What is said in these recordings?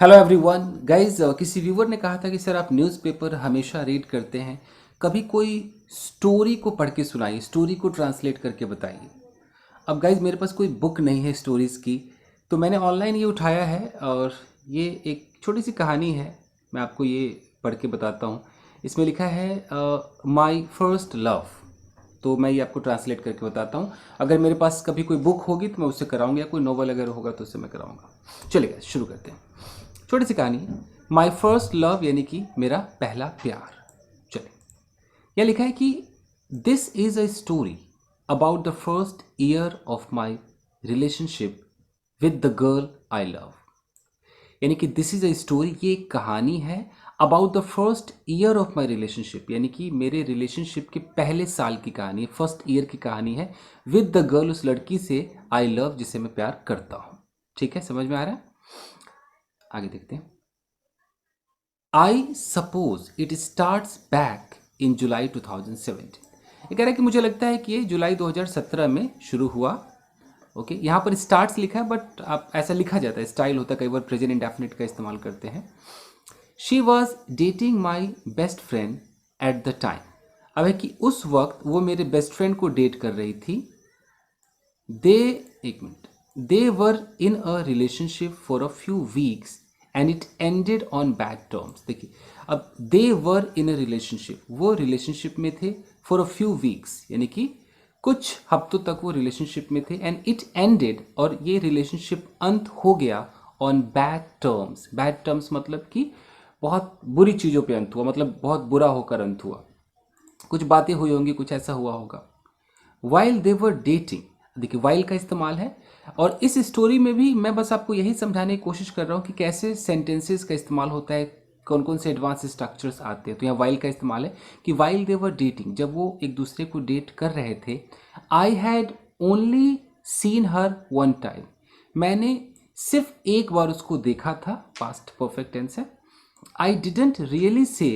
Hello everyone guys. किसी viewer ने कहा था कि सर आप न्यूज़पेपर हमेशा रीड करते हैं, कभी कोई स्टोरी को पढ़ के सुनाइए, स्टोरी को ट्रांसलेट करके बताइए। अब गाइस मेरे पास कोई बुक नहीं है स्टोरीज़ की, तो मैंने ऑनलाइन ये उठाया है और ये एक छोटी सी कहानी है। मैं आपको ये पढ़ के बताता हूँ। इसमें लिखा है माई फर्स्ट लव। तो मैं ये आपको ट्रांसलेट करके बताता हूँ। अगर मेरे पास कभी कोई बुक होगी तो मैं उससे कराऊंगा, या कोई नोवेल अगर होगा तो उससे मैं कराऊंगा। चलिए शुरू करते हैं। छोटी सी कहानी, माई फर्स्ट लव यानी कि मेरा पहला प्यार। चलिए, यह लिखा है कि this is a story about the first year of my relationship with the girl I love. यानी कि दिस इज अ स्टोरी, ये एक कहानी है about the first year of my relationship, यानी कि मेरे रिलेशनशिप के पहले साल की कहानी है, फर्स्ट ईयर की कहानी है। विद द गर्ल, उस लड़की से, आई लव, जिसे मैं प्यार करता हूँ। ठीक है, समझ में आ रहा है? आगे देखते हैं। I suppose it starts back in July 2017। ये कह रहा है कि मुझे लगता है कि ये जुलाई 2017 में शुरू हुआ। ओके, यहाँ पर स्टार्ट्स लिखा है, बट आप ऐसा लिखा जाता है, स्टाइल होता है, कई बार प्रेजेंट इंडेफिनिट का इस्तेमाल करते हैं। She was dating my best friend at the time. अब है कि उस वक्त वो मेरे बेस्ट फ्रेंड को डेट कर रही थी। दे एक minute, they were in a relationship for a few weeks and it ended on bad terms. देखिए, अब दे वर इन अ रिलेशनशिप, वो रिलेशनशिप में थे फॉर अ फ्यू वीक्स, यानी कि कुछ हफ्तों तक वो रिलेशनशिप में थे। एंड इट एंडेड, और ये रिलेशनशिप अंत हो गया on bad terms. Bad terms मतलब कि बहुत बुरी चीज़ों पे अंत हुआ, मतलब बहुत बुरा होकर अंत हुआ। कुछ बातें हुई होंगी, कुछ ऐसा हुआ होगा। वाइल दे वर डेटिंग, देखिए वाइल का इस्तेमाल है। और इस स्टोरी में भी मैं बस आपको यही समझाने की कोशिश कर रहा हूँ कि कैसे सेंटेंसेस का इस्तेमाल होता है, कौन कौन से एडवांस स्ट्रक्चर्स आते हैं। तो यहाँ वाइल का इस्तेमाल है कि वाइल दे वर डेटिंग, जब वो एक दूसरे को डेट कर रहे थे। I had only seen her one time, मैंने सिर्फ एक बार उसको देखा था। पास्ट परफेक्ट टेंस है। I didn't really say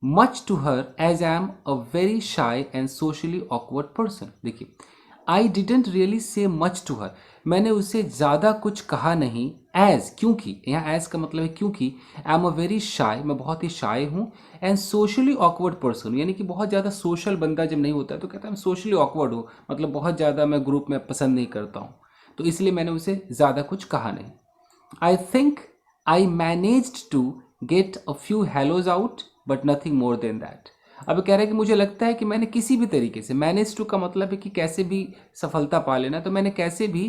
much to her as I am a very shy and socially awkward person। देखिए, I didn't really say much to her, मैंने उसे ज़्यादा कुछ कहा नहीं। as, क्योंकि, यहाँ as का मतलब है क्योंकि। I am a very shy, मैं बहुत ही shy हूँ। and socially awkward person, यानी कि बहुत ज़्यादा सोशल बंदा जब नहीं होता है तो कहता है मैं socially awkward हूँ, मतलब बहुत ज़्यादा मैं ग्रुप में पसंद नहीं करता हूँ, तो इसलिए मैंने उसे ज़्यादा कुछ कहा नहीं। I think I managed to get a few hellos out but nothing more than that। अब कह रहा है कि मुझे लगता है कि मैंने किसी भी तरीके से, मैनेज टू का मतलब है कि कैसे भी सफलता पा लेना, तो मैंने कैसे भी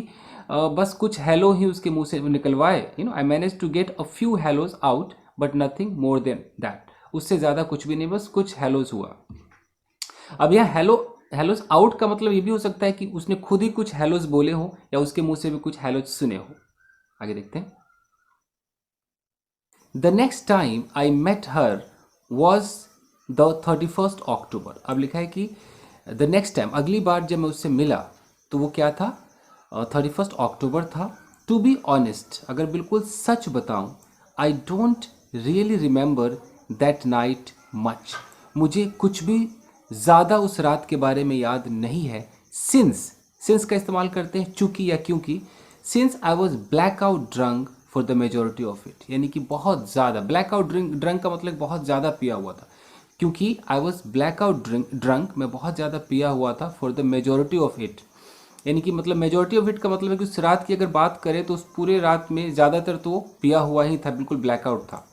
बस कुछ हेलो ही उसके मुंह से निकलवाए। I manage to get a few hellos out but nothing more than that, उससे ज़्यादा कुछ भी नहीं, बस कुछ हेलोज हुआ। अब यहाँ हेलोज आउट का मतलब ये भी हो सकता है कि उसने खुद ही कुछ हेलोज बोले हो या उसके मुंह से भी कुछ हेलोज सुने हो। आगे देखते हैं। The next time I met her was the 31st October. अब लिखा है कि द नेक्स्ट टाइम, अगली बार जब मैं उससे मिला तो वो क्या था, 31st अक्टूबर था। टू बी ऑनेस्ट, अगर बिल्कुल सच बताऊं, I don't really remember that night much, मुझे कुछ भी ज़्यादा उस रात के बारे में याद नहीं है। सिंस का इस्तेमाल करते हैं चूंकि या क्योंकि। Since I was black out drunk for the majority of it, यानी कि बहुत ज़्यादा, ब्लैक आउट ड्रंक का मतलब बहुत ज़्यादा पिया हुआ था। क्योंकि I was black out drunk, मैं बहुत ज़्यादा पिया हुआ था, for the majority of it, यानी कि मतलब मेजोरिटी ऑफ इट का मतलब है कि उस रात की अगर बात करें तो उस पूरे रात में ज़्यादातर तो वो पिया हुआ ही था, बिल्कुल ब्लैक आउट था।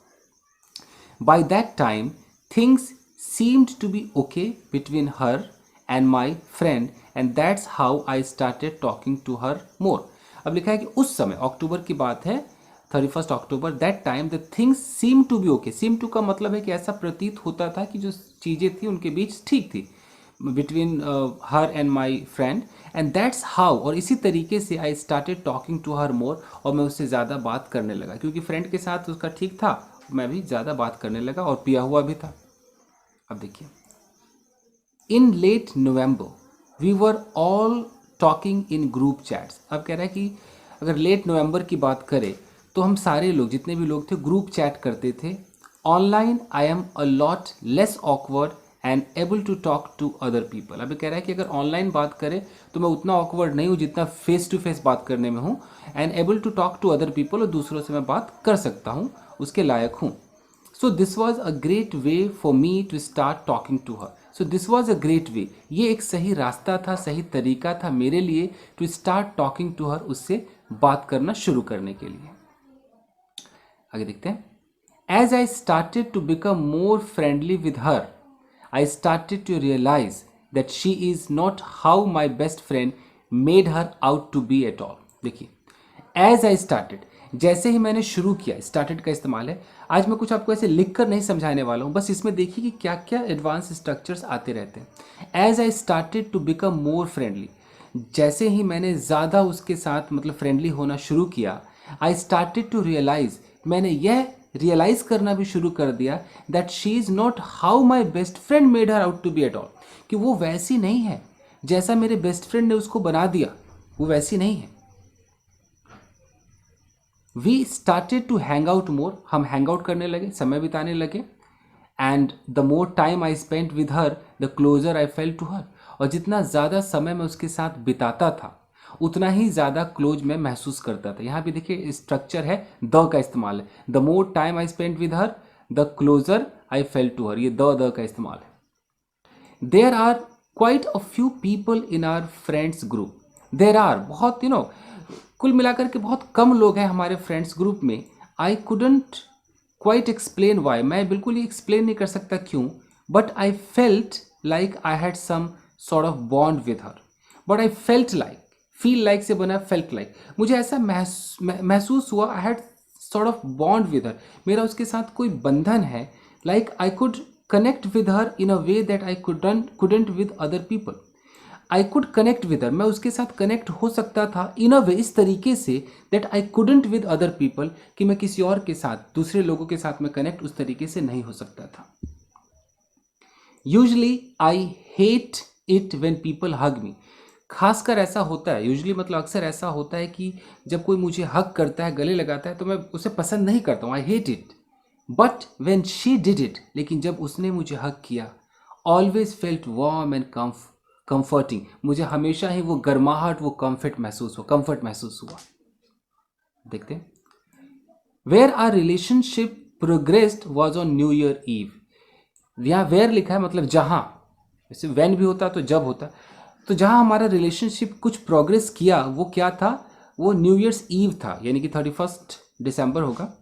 By that time things seemed to be okay between her and my friend and that's how I started talking to her more. अब लिखा है कि उस समय, अक्टूबर की बात है, 31st October, that time the things seem to be okay. Seem to का मतलब है कि ऐसा प्रतीत होता था कि जो चीज़ें थी उनके बीच ठीक थी, between her and my friend, and that's how, और इसी तरीके से I started talking to her more, और मैं उससे ज़्यादा बात करने लगा, क्योंकि फ्रेंड के साथ उसका ठीक था, मैं भी ज़्यादा बात करने लगा और पिया हुआ भी था। अब देखिए, in late November we were all talking in group chats. अब कह रहा है कि अगर लेट नवंबर की बात करें तो हम सारे लोग, जितने भी लोग थे, ग्रुप चैट करते थे। Online I am a lot less awkward and able to talk to other people. अभी कह रहा है कि अगर ऑनलाइन बात करें तो मैं उतना ऑकवर्ड नहीं हूँ जितना फेस टू फेस बात करने में हूँ। And able to talk to other people, और दूसरों से मैं बात कर सकता हूँ, उसके लायक हूँ। So this was a great way for me to start talking to her. So this was a great way, ये एक सही रास्ता था, सही तरीका था मेरे लिए to start talking to her, उससे बात करना शुरू करने के लिए। आगे देखते हैं। As I started to become more friendly with her, I started to realize that she is not how my best friend made her out to be at all. देखिए, as I started, जैसे ही मैंने शुरू किया, started का इस्तेमाल है। आज मैं कुछ आपको ऐसे लिख कर नहीं समझाने वाला हूँ, बस इसमें देखिए कि क्या क्या एडवांस स्ट्रक्चर्स आते रहते हैं। As I started to become more friendly, जैसे ही मैंने ज़्यादा उसके साथ मतलब फ्रेंडली होना शुरू किया, I started to realize, मैंने यह रियलाइज करना भी शुरू कर दिया that she is not how my best friend made her out to be at all, कि वो वैसी नहीं है जैसा मेरे बेस्ट फ्रेंड ने उसको बना दिया, वो वैसी नहीं है। We started to hang out more, हम हैंग आउट करने लगे, समय बिताने लगे। And the more time I spent with her the closer I felt to her, और जितना ज़्यादा समय मैं उसके साथ बिताता था उतना ही ज़्यादा क्लोज मैं महसूस करता था। यहाँ भी देखिए स्ट्रक्चर है, द का इस्तेमाल है। The more time I spend with her the closer I fell to her, ये द का इस्तेमाल है। There are quite a few people in our friends group. There are, बहुत कुल मिलाकर के बहुत कम लोग हैं हमारे फ्रेंड्स ग्रुप में। I couldn't quite explain why, मैं बिल्कुल ही एक्सप्लेन नहीं कर सकता क्यों, but I felt like I had some sort of bond with her. But I felt like, feel like से बना फेल्ट लाइक, मुझे ऐसा महसूस हुआ, I had sort of bond with her, मेरा उसके साथ कोई बंधन है। Like I could connect with her in a way that I couldn't with other people. I could connect with हर, मैं उसके साथ कनेक्ट हो सकता था इन अ वे, इस तरीके say that I couldn't with other people, कि मैं किसी और के साथ, दूसरे लोगों के साथ मैं कनेक्ट उस तरीके से नहीं हो सकता था। Usually I hate it when people hug me, खासकर ऐसा होता है, यूजली मतलब अक्सर ऐसा होता है कि जब कोई मुझे हग करता है, गले लगाता है, तो मैं उसे पसंद नहीं करता हूँ, आई hate it. But when she did it, लेकिन जब उसने मुझे हग किया, always felt warm and comforting, मुझे हमेशा ही वो गर्माहट, वो कंफर्ट महसूस हुआ। देखते हैं। Where our relationship progressed was on New Year Eve. यहाँ वेयर लिखा है मतलब जहाँ, जैसे वैन भी होता तो जब होता, तो जहाँ हमारा रिलेशनशिप कुछ प्रोग्रेस किया वो क्या था, वो न्यू ईयर्स ईव था, यानी कि 31 दिसंबर होगा।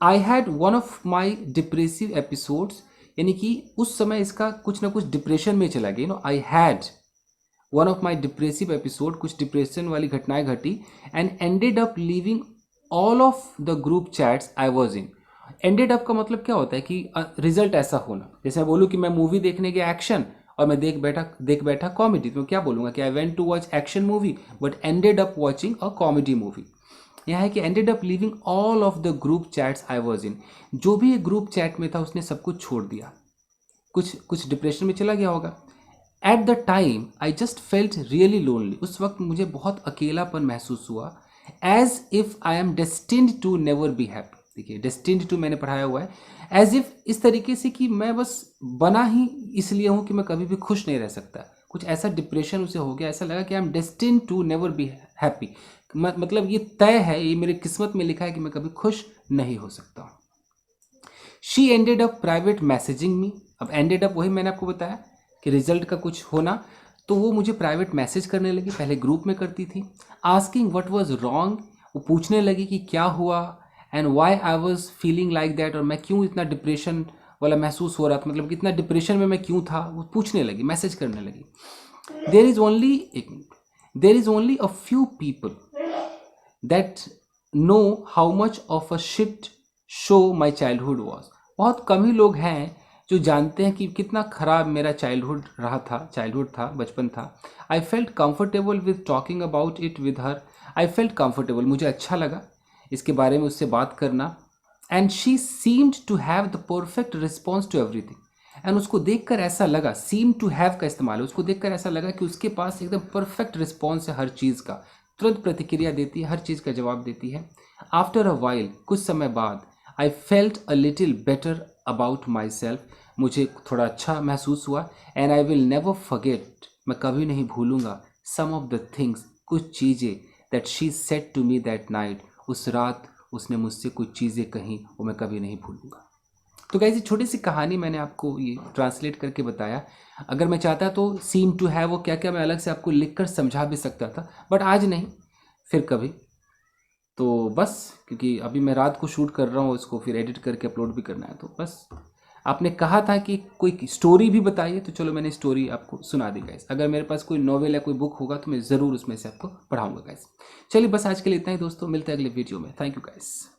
I had one of my depressive episodes, यानी कि उस समय इसका कुछ ना कुछ डिप्रेशन में चला गया। I had one of my depressive episode, कुछ डिप्रेशन वाली घटनाएं घटी। And ended up leaving all of the group chats I was in. Ended up का मतलब क्या होता है कि रिजल्ट ऐसा होना, जैसे मैं बोलूँ कि मैं मूवी देखने गया एक्शन और मैं देख बैठा कॉमेडी, तो क्या बोलूँगा कि I went to watch action movie but ended up watching a comedy movie. यह है कि ended up leaving all of the group chats I was in, जो भी एक ग्रुप चैट में था उसने सब कुछ छोड़ दिया, कुछ डिप्रेशन में चला गया होगा। At the time I just felt really lonely, उस वक्त मुझे बहुत अकेलापन महसूस हुआ। As if I am destined to never be happy, देखिए डेस्टिन्ड टू मैंने पढ़ाया हुआ है, एज इफ इस तरीके से कि मैं बस बना ही इसलिए हूँ कि मैं कभी भी खुश नहीं रह सकता, कुछ ऐसा डिप्रेशन उसे हो गया, ऐसा लगा कि I am destined to never be happy, मतलब ये तय है, ये मेरी किस्मत में लिखा है कि मैं कभी खुश नहीं हो सकता। She ended up private messaging me, अब एंडेड अप वही मैंने आपको बताया कि रिजल्ट का कुछ होना, तो वो मुझे प्राइवेट मैसेज करने लगी, पहले ग्रुप में करती थी। आस्किंग व्हाट वाज रॉन्ग, वो पूछने लगी कि क्या हुआ, and why I was feeling like that, और मैं क्यों इतना डिप्रेशन वाला महसूस हो रहा था, मतलब कितना डिप्रेशन में मैं क्यों था, वो पूछने लगी, मैसेज करने लगी। There is only a few people that know how much of a shit show my childhood was, बहुत कम ही लोग हैं जो जानते हैं कि कितना खराब मेरा चाइल्डहुड था, बचपन था। I felt comfortable with talking about it with her, I felt comfortable, मुझे अच्छा लगा इसके बारे में उससे बात करना। And she seemed to have the perfect response to everything, and उसको देखकर ऐसा लगा, सीम टू हैव का इस्तेमाल है, उसको देखकर ऐसा लगा कि उसके पास एकदम परफेक्ट रिस्पॉन्स है हर चीज़ का, तुरंत प्रतिक्रिया देती है, हर चीज़ का जवाब देती है। आफ्टर अ वाइल, कुछ समय बाद, I felt a little better about my self, मुझे थोड़ा अच्छा महसूस हुआ। And I will never forget, मैं कभी नहीं भूलूंगा सम ऑफ द थिंग्स, कुछ चीज़ें that she said to me that night, उस रात उसने मुझसे कुछ चीज़ें कहीं वो मैं कभी नहीं भूलूंगा। तो गाइस ये छोटी सी कहानी मैंने आपको ये ट्रांसलेट करके बताया। अगर मैं चाहता तो सीम टू है वो क्या क्या मैं अलग से आपको लिख कर समझा भी सकता था, बट आज नहीं, फिर कभी। तो बस क्योंकि अभी मैं रात को शूट कर रहा हूँ इसको, फिर एडिट करके अपलोड भी करना है, तो बस आपने कहा था कि कोई स्टोरी भी बताइए, तो चलो मैंने स्टोरी आपको सुना दी गाइस। अगर मेरे पास कोई नॉवेल या कोई बुक होगा तो मैं ज़रूर उसमें से आपको पढ़ाऊंगा गाइस। चलिए बस आज के लिए इतना ही दोस्तों, मिलते हैं अगले वीडियो में। Thank you guys.